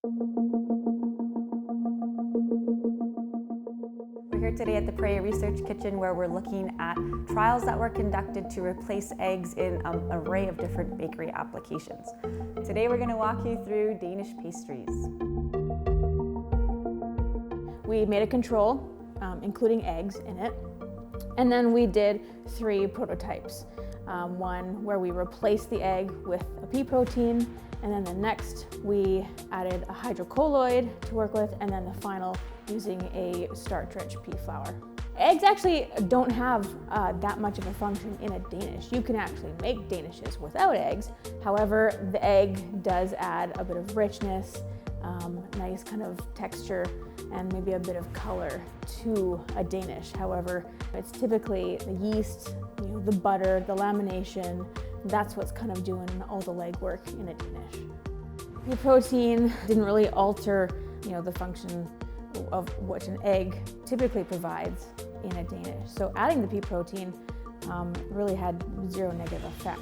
We're here today at the Prairie Research Kitchen where we're looking at trials that were conducted to replace eggs in an array of different bakery applications. Today we're going to walk you through Danish pastries. We made a control, including eggs in it, and then we did 3 prototypes. One where we replaced the egg with a pea protein, and then the next we added a hydrocolloid to work with, and then the final using a starch-rich pea flour. Eggs actually don't have that much of a function in a Danish. You can actually make Danishes without eggs. However, the egg does add a bit of richness, nice kind of texture, and maybe a bit of color to a Danish. However, it's typically the yeast, the butter, the lamination, that's what's kind of doing all the legwork in a Danish. The protein didn't really alter, the function of what an egg typically provides in a Danish. So adding the pea protein really had 0 negative effect.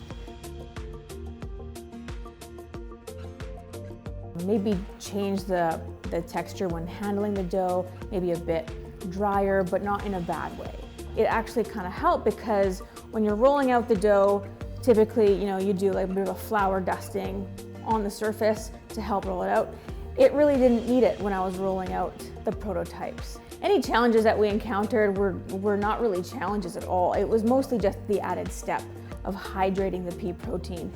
Maybe change the texture when handling the dough, maybe a bit drier, but not in a bad way. It actually kind of helped because when you're rolling out the dough, typically, you do like a bit of a flour dusting on the surface to help roll it out. It really didn't need it when I was rolling out the prototypes. Any challenges that we encountered were not really challenges at all. It was mostly just the added step of hydrating the pea protein.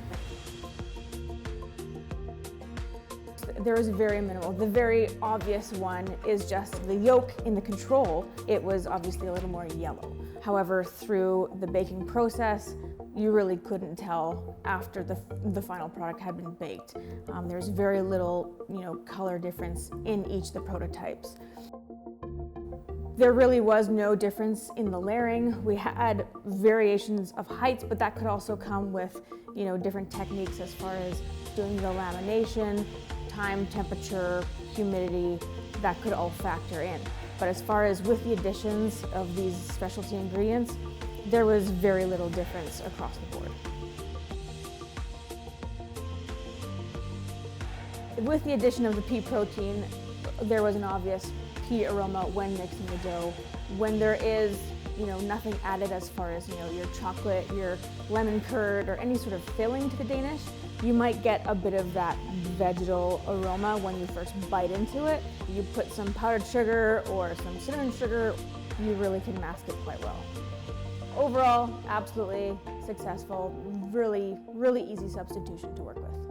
There was very minimal. The very obvious one is just the yolk in the control. It was obviously a little more yellow. However, through the baking process, you really couldn't tell after the final product had been baked. There's very little, color difference in each of the prototypes. There really was no difference in the layering. We had variations of heights, but that could also come with, different techniques as far as doing the lamination, time, temperature, humidity, that could all factor in. But as far as with the additions of these specialty ingredients, there was very little difference across the board. With the addition of the pea protein, there was an obvious pea aroma when mixing the dough. When there is, nothing added as far as, your chocolate, your lemon curd, or any sort of filling to the Danish, you might get a bit of that vegetal aroma when you first bite into it. You put some powdered sugar or some cinnamon sugar, you really can mask it quite well. Overall, absolutely successful, really, really easy substitution to work with.